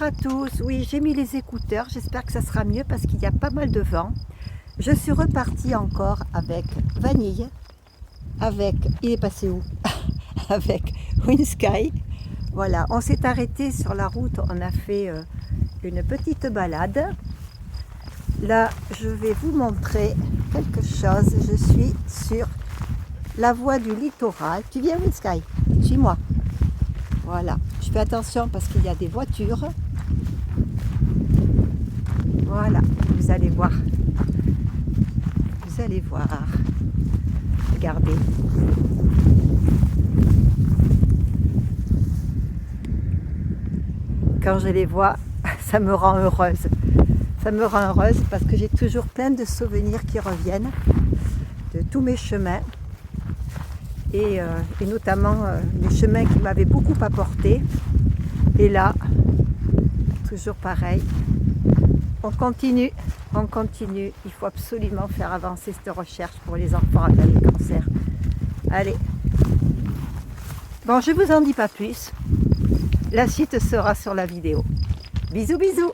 à tous, oui j'ai mis les écouteurs, j'espère que ça sera mieux parce qu'il y a pas mal de vent. Je suis repartie encore avec Vanille, il est passé où? Avec Winsky. Voilà, on s'est arrêté sur la route, on a fait une petite balade. Là, je vais vous montrer quelque chose, je suis sur la voie du littoral. Tu viens Winsky? Suis-moi. Voilà, je fais attention parce qu'il y a des voitures. Voilà, vous allez voir. Vous allez voir. Regardez. Quand je les vois, ça me rend heureuse. Ça me rend heureuse parce que j'ai toujours plein de souvenirs qui reviennent de tous mes chemins. Et notamment les chemins qui m'avaient beaucoup apporté. Et là, toujours pareil, on continue, il faut absolument faire avancer cette recherche pour les enfants avec les cancers. Allez, bon je vous en dis pas plus, la suite sera sur la vidéo. Bisous bisous.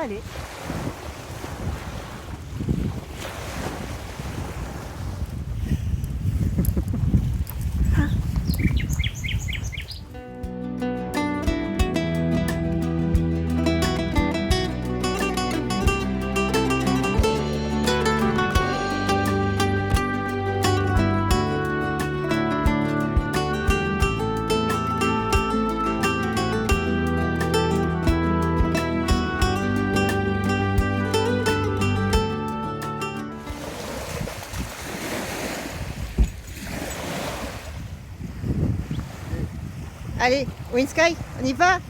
Allez. Allez, Winsky, on y va?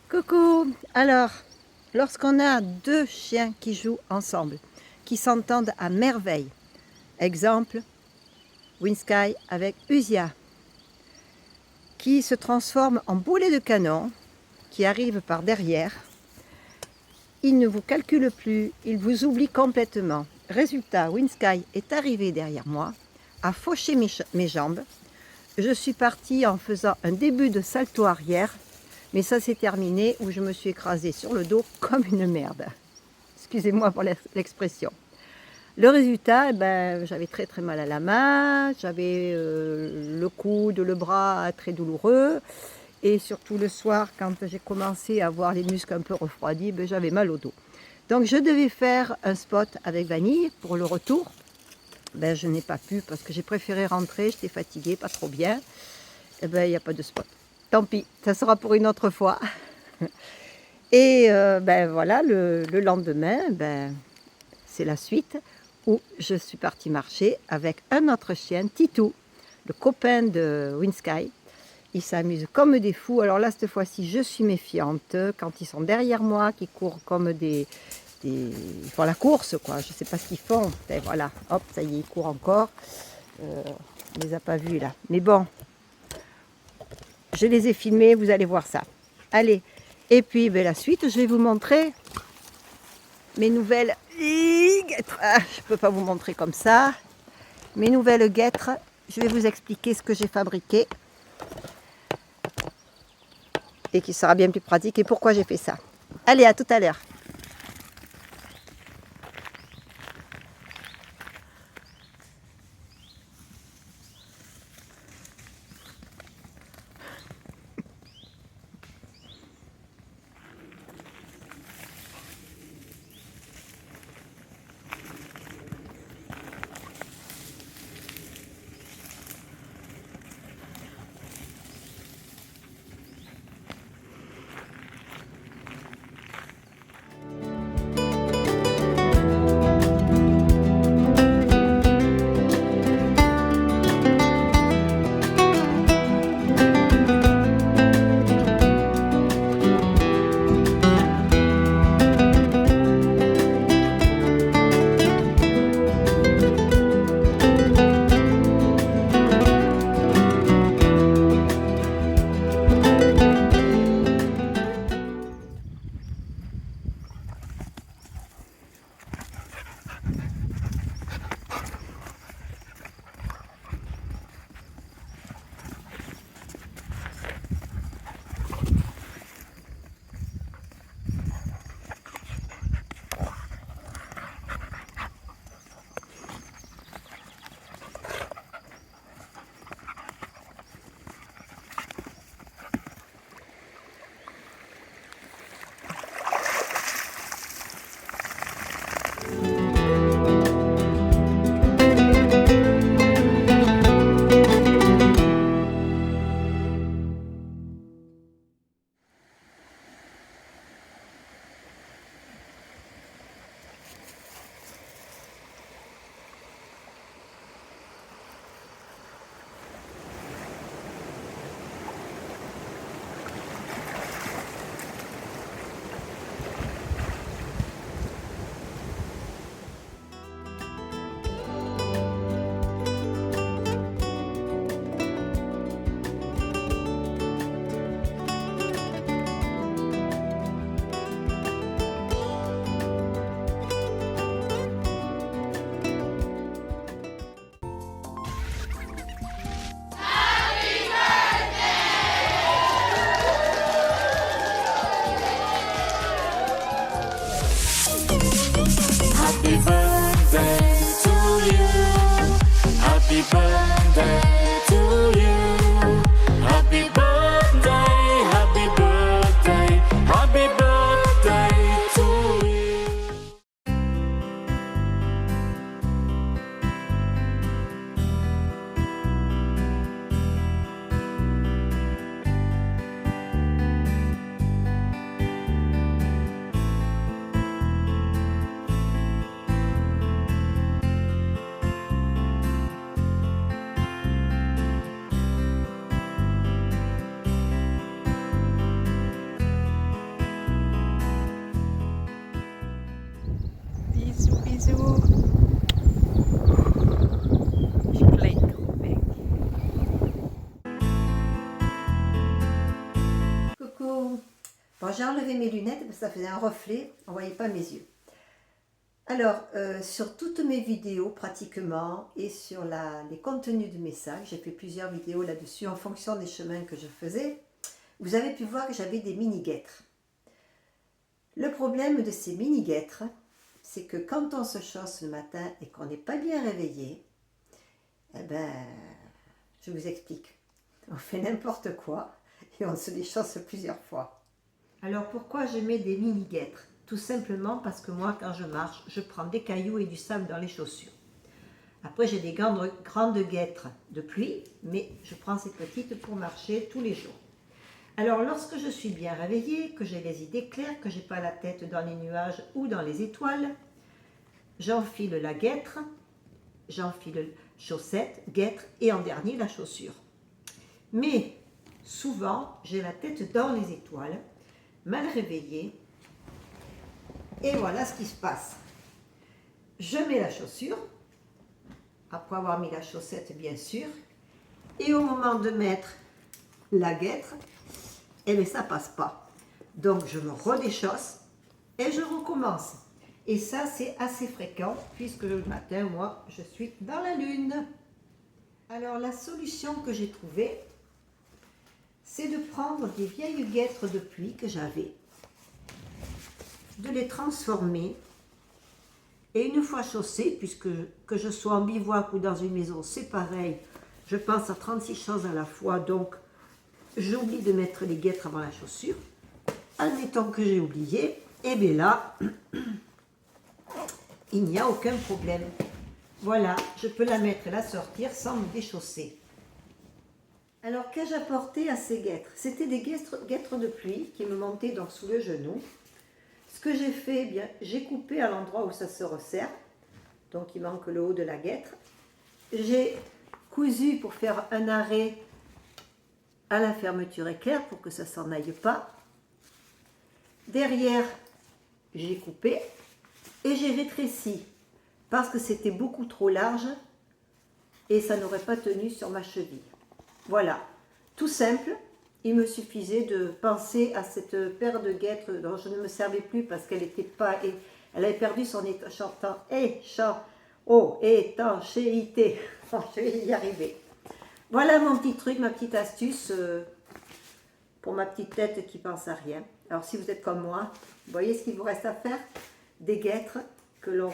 Coucou! Alors, lorsqu'on a deux chiens qui jouent ensemble, qui s'entendent à merveille, exemple, Winsky avec Usia, qui se transforme en boulet de canon, qui arrive par derrière. Il ne vous calcule plus, il vous oublie complètement. Résultat, Winsky est arrivé derrière moi, a fauché mes jambes. Je suis partie en faisant un début de salto arrière, mais ça s'est terminé où je me suis écrasée sur le dos comme une merde. Excusez-moi pour l'expression. Le résultat, j'avais très très mal à la main, j'avais le coude, le bras très douloureux, et surtout le soir, quand j'ai commencé à avoir les muscles un peu refroidis, j'avais mal au dos. Donc je devais faire un spot avec Vanille pour le retour. Je n'ai pas pu parce que j'ai préféré rentrer, j'étais fatiguée, pas trop bien. Il n'y a pas de spot. Tant pis, ça sera pour une autre fois. Et voilà, le lendemain, c'est la suite où je suis partie marcher avec un autre chien, Titou, le copain de Winsky. Ils s'amusent comme des fous. Alors là, cette fois-ci, je suis méfiante. Quand ils sont derrière moi, qui courent comme ils font la course, quoi. Je ne sais pas ce qu'ils font. Et voilà, hop, ça y est, ils courent encore. On ne les a pas vus là. Mais bon, je les ai filmés, vous allez voir ça. Allez, et puis la suite, je vais vous montrer mes nouvelles guêtres. Je ne peux pas vous montrer comme ça. Mes nouvelles guêtres, je vais vous expliquer ce que j'ai fabriqué et qui sera bien plus pratique et pourquoi j'ai fait ça. Allez, à tout à l'heure. Bon, j'ai enlevé mes lunettes parce que ça faisait un reflet, on ne voyait pas mes yeux. Alors, sur toutes mes vidéos pratiquement et sur les contenus de mes sacs, j'ai fait plusieurs vidéos là-dessus en fonction des chemins que je faisais, vous avez pu voir que j'avais des mini-guêtres. Le problème de ces mini-guêtres, c'est que quand on se chausse le matin et qu'on n'est pas bien réveillé, eh ben, je vous explique, on fait n'importe quoi et on se déchausse plusieurs fois. Alors pourquoi je mets des mini-guêtres? Tout simplement parce que moi, quand je marche, je prends des cailloux et du sable dans les chaussures. Après, j'ai des grandes guêtres de pluie, mais je prends ces petites pour marcher tous les jours. Alors, lorsque je suis bien réveillée, que j'ai les idées claires, que je n'ai pas la tête dans les nuages ou dans les étoiles, j'enfile la guêtre, j'enfile chaussette, guêtre et en dernier la chaussure. Mais souvent, j'ai la tête dans les étoiles, mal réveillée, et voilà ce qui se passe. Je mets la chaussure, après avoir mis la chaussette bien sûr, et au moment de mettre la guêtre, eh bien ça passe pas. Donc je me redéchausse et je recommence. Et ça c'est assez fréquent puisque le matin, moi, je suis dans la lune. Alors la solution que j'ai trouvée, c'est de prendre des vieilles guêtres de pluie que j'avais, de les transformer et une fois chaussées, puisque que je sois en bivouac ou dans une maison, c'est pareil, je pense à 36 choses à la fois, donc j'oublie de mettre les guêtres avant la chaussure. Admettons que j'ai oublié, et bien là, il n'y a aucun problème. Voilà, je peux la mettre et la sortir sans me déchausser. Alors qu'ai-je apporté à ces guêtres? C'était des guêtres de pluie qui me montaient donc sous le genou. Ce que j'ai fait, eh bien, j'ai coupé à l'endroit où ça se resserre, donc il manque le haut de la guêtre. J'ai cousu pour faire un arrêt à la fermeture éclair pour que ça ne s'en aille pas. Derrière, j'ai coupé et j'ai rétréci parce que c'était beaucoup trop large et ça n'aurait pas tenu sur ma cheville. Voilà, tout simple. Il me suffisait de penser à cette paire de guêtres dont je ne me servais plus parce qu'elle n'était pas, elle avait perdu son étanchéité. Je vais y arriver. Voilà mon petit truc, ma petite astuce pour ma petite tête qui pense à rien. Alors si vous êtes comme moi, vous voyez ce qu'il vous reste à faire? Des guêtres que l'on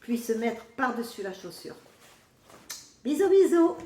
puisse mettre par-dessus la chaussure. Bisous, bisous!